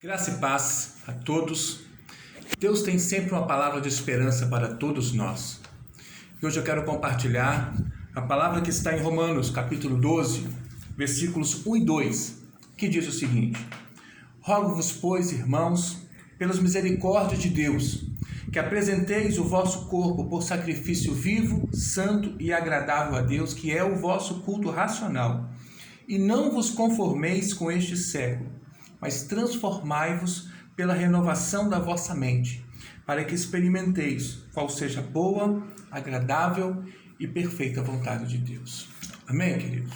Graça e paz a todos. Deus tem sempre uma palavra de esperança para todos nós. E hoje eu quero compartilhar a palavra que está em Romanos, capítulo 12, versículos 1 e 2, que diz o seguinte: Rogo-vos, pois, irmãos, pelas misericórdias de Deus, que apresenteis o vosso corpo por sacrifício vivo, santo e agradável a Deus, que é o vosso culto racional. E não vos conformeis com este século, mas transformai-vos pela renovação da vossa mente, para que experimenteis qual seja a boa, agradável e perfeita vontade de Deus. Amém, queridos?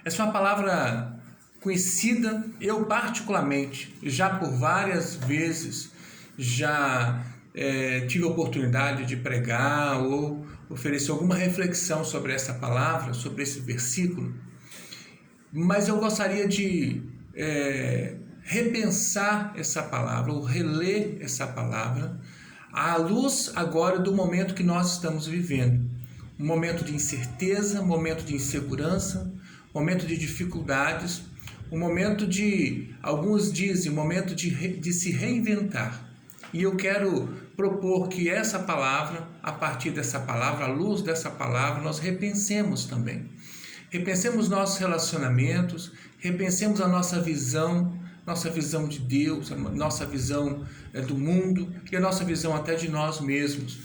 Essa é uma palavra conhecida, eu particularmente, já por várias vezes, já tive a oportunidade de pregar ou oferecer alguma reflexão sobre essa palavra, sobre esse versículo, mas eu gostaria de repensar essa palavra, ou reler essa palavra, à luz agora do momento que nós estamos vivendo. Um momento de incerteza, um momento de insegurança, um momento de dificuldades, um momento de, alguns dizem, um momento de se reinventar. E eu quero propor que essa palavra, a partir dessa palavra, à luz dessa palavra, nós repensemos também. Repensemos nossos relacionamentos, repensemos a nossa visão de Deus, a nossa visão do mundo e a nossa visão até de nós mesmos.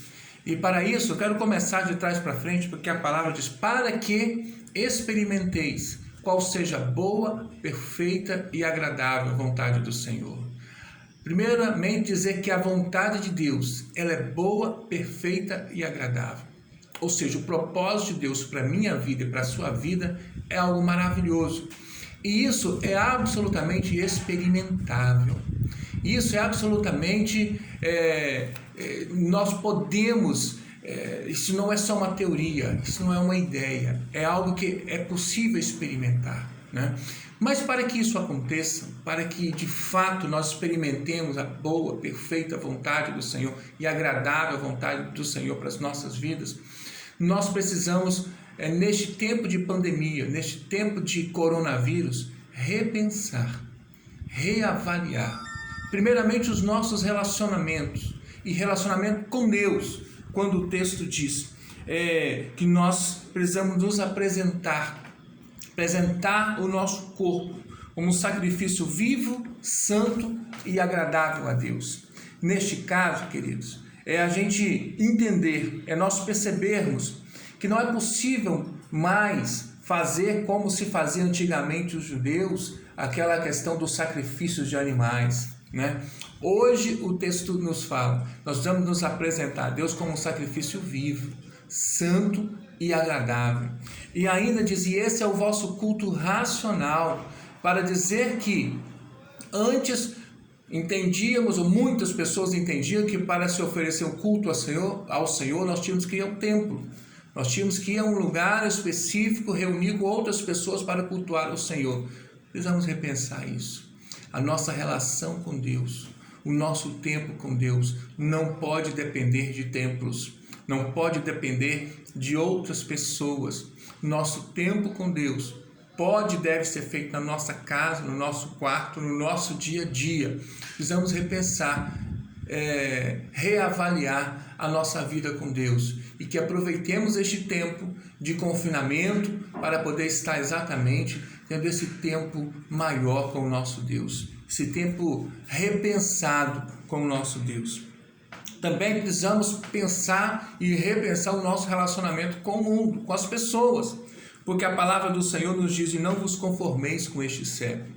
E para isso eu quero começar de trás para frente, porque a palavra diz: para que experimenteis qual seja a boa, perfeita e agradável vontade do Senhor. Primeiramente, dizer que a vontade de Deus, ela é boa, perfeita e agradável. Ou seja, o propósito de Deus para a minha vida e para a sua vida é algo maravilhoso. E isso é absolutamente experimentável. Isso é absolutamente, nós podemos, isso não é só uma teoria, isso não é uma ideia, é algo que é possível experimentar, né? Mas para que isso aconteça, para que de fato nós experimentemos a boa, perfeita vontade do Senhor e a agradável vontade do Senhor para as nossas vidas, nós precisamos, neste tempo de pandemia, neste tempo de coronavírus, repensar, reavaliar, primeiramente os nossos relacionamentos e relacionamento com Deus, quando o texto diz que nós precisamos nos apresentar o nosso corpo como um sacrifício vivo, santo e agradável a Deus. Neste caso, queridos, é a gente entender, é nós percebermos que não é possível mais fazer como se fazia antigamente os judeus, aquela questão dos sacrifícios de animais, né? Hoje o texto nos fala, nós vamos nos apresentar a Deus como um sacrifício vivo, santo e agradável. E ainda diz: e esse é o vosso culto racional, para dizer que antes entendíamos, ou muitas pessoas entendiam, que para se oferecer o culto ao Senhor, nós tínhamos que ir ao templo. Nós tínhamos que ir a um lugar específico, reunir com outras pessoas para cultuar o Senhor. Precisamos repensar isso. A nossa relação com Deus, o nosso tempo com Deus, não pode depender de templos, não pode depender de outras pessoas. Nosso tempo com Deus pode e deve ser feito na nossa casa, no nosso quarto, no nosso dia a dia. Precisamos repensar, reavaliar a nossa vida com Deus e que aproveitemos este tempo de confinamento para poder estar exatamente tendo esse tempo maior com o nosso Deus, esse tempo repensado com o nosso Deus. Também precisamos pensar e repensar o nosso relacionamento com o mundo, com as pessoas, porque a palavra do Senhor nos diz: e não vos conformeis com este século.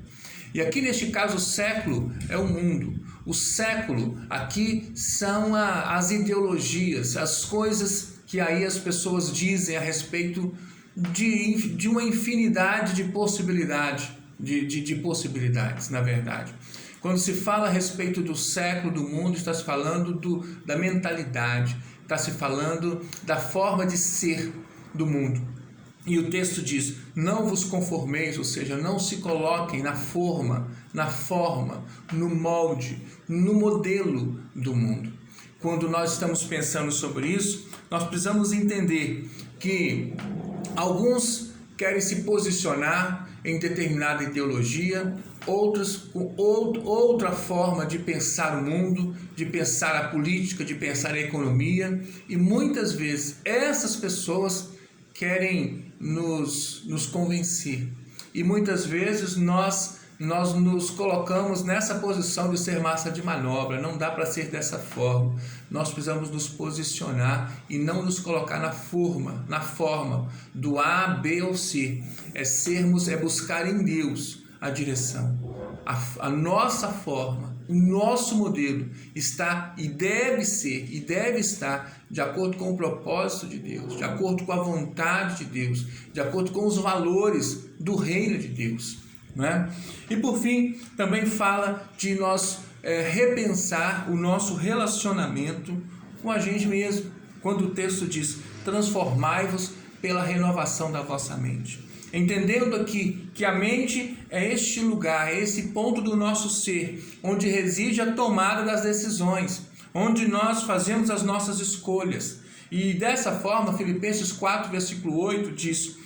E aqui neste caso o século é o mundo. O século aqui são as ideologias, as coisas que aí as pessoas dizem a respeito de uma infinidade de possibilidades, de possibilidades, na verdade. Quando se fala a respeito do século, do mundo, está se falando da mentalidade, está se falando da forma de ser do mundo. E o texto diz: não vos conformeis, ou seja, não se coloquem na forma, no molde, no modelo do mundo. Quando nós estamos pensando sobre isso, nós precisamos entender que alguns querem se posicionar em determinada ideologia, outros com outra forma de pensar o mundo, de pensar a política, de pensar a economia, e muitas vezes essas pessoas querem nos convencer, e muitas vezes nós nos colocamos nessa posição de ser massa de manobra. Não dá para ser dessa forma. Nós precisamos nos posicionar e não nos colocar na forma do A, B ou C. É buscar em Deus a direção. A nossa forma, o nosso modelo está e deve estar de acordo com o propósito de Deus, de acordo com a vontade de Deus, de acordo com os valores do reino de Deus. Né? E por fim, também fala de nós repensar o nosso relacionamento com a gente mesmo, quando o texto diz: transformai-vos pela renovação da vossa mente. Entendendo aqui que a mente é este lugar, é esse ponto do nosso ser, onde reside a tomada das decisões, onde nós fazemos as nossas escolhas. E dessa forma, Filipenses 4, versículo 8 diz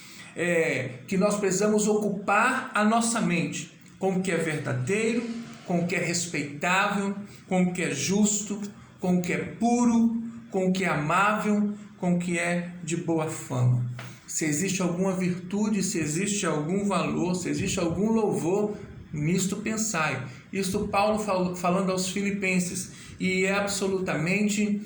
que nós precisamos ocupar a nossa mente com o que é verdadeiro, com o que é respeitável, com o que é justo, com o que é puro, com o que é amável, com o que é de boa fama. Se existe alguma virtude, se existe algum valor, se existe algum louvor, nisto pensai. Isto Paulo falando aos filipenses, e é absolutamente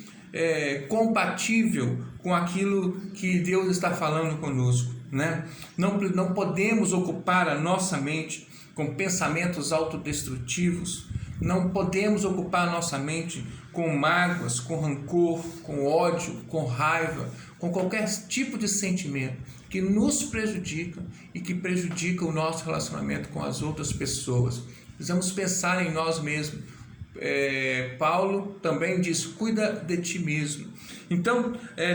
compatível com aquilo que Deus está falando conosco. Né? Não podemos ocupar a nossa mente com pensamentos autodestrutivos, não podemos ocupar a nossa mente com mágoas, com rancor, com ódio, com raiva, com qualquer tipo de sentimento que nos prejudica e que prejudica o nosso relacionamento com as outras pessoas. Precisamos pensar em nós mesmos. Paulo também diz: cuida de ti mesmo. Então,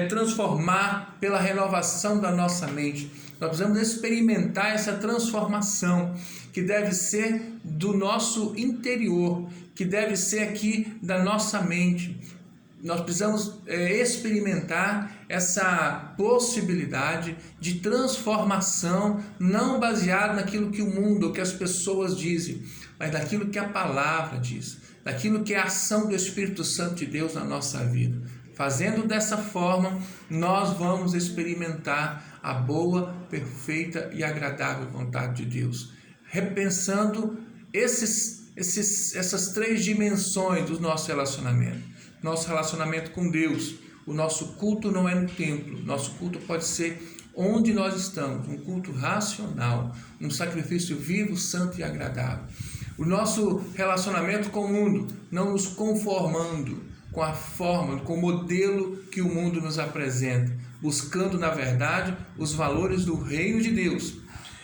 transformar pela renovação da nossa mente. Nós precisamos experimentar essa transformação, que deve ser do nosso interior, que deve ser aqui da nossa mente. Nós precisamos experimentar essa possibilidade de transformação, não baseada naquilo que o mundo, que as pessoas dizem, mas daquilo que a palavra diz, daquilo que é a ação do Espírito Santo de Deus na nossa vida. Fazendo dessa forma, nós vamos experimentar a boa, perfeita e agradável vontade de Deus. Repensando essas três dimensões do nosso relacionamento. Nosso relacionamento com Deus. O nosso culto não é no templo. Nosso culto pode ser onde nós estamos. Um culto racional. Um sacrifício vivo, santo e agradável. O nosso relacionamento com o mundo. Não nos conformando com a forma, com o modelo que o mundo nos apresenta, buscando, na verdade, os valores do reino de Deus.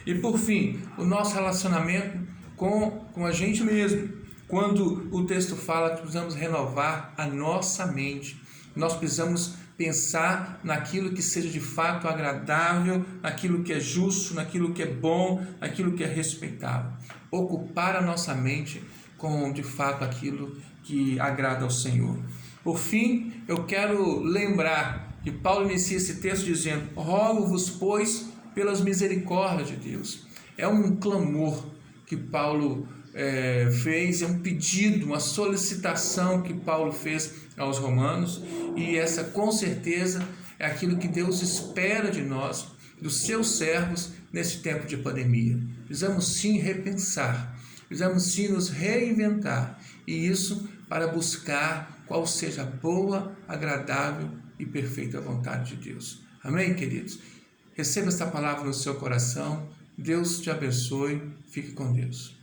E, por fim, o nosso relacionamento com a gente mesmo. Quando o texto fala que precisamos renovar a nossa mente, nós precisamos pensar naquilo que seja de fato agradável, naquilo que é justo, naquilo que é bom, naquilo que é respeitável. Ocupar a nossa mente com, de fato, aquilo que agrada ao Senhor. Por fim, eu quero lembrar que Paulo inicia esse texto dizendo: rogo-vos, pois, pelas misericórdias de Deus. É um clamor que Paulo fez, é um pedido, uma solicitação que Paulo fez aos romanos, e essa com certeza é aquilo que Deus espera de nós, dos seus servos, nesse tempo de pandemia. Precisamos sim repensar, precisamos sim nos reinventar, e isso para buscar qual seja a boa, agradável e perfeita vontade de Deus. Amém, queridos? Receba esta palavra no seu coração. Deus te abençoe. Fique com Deus.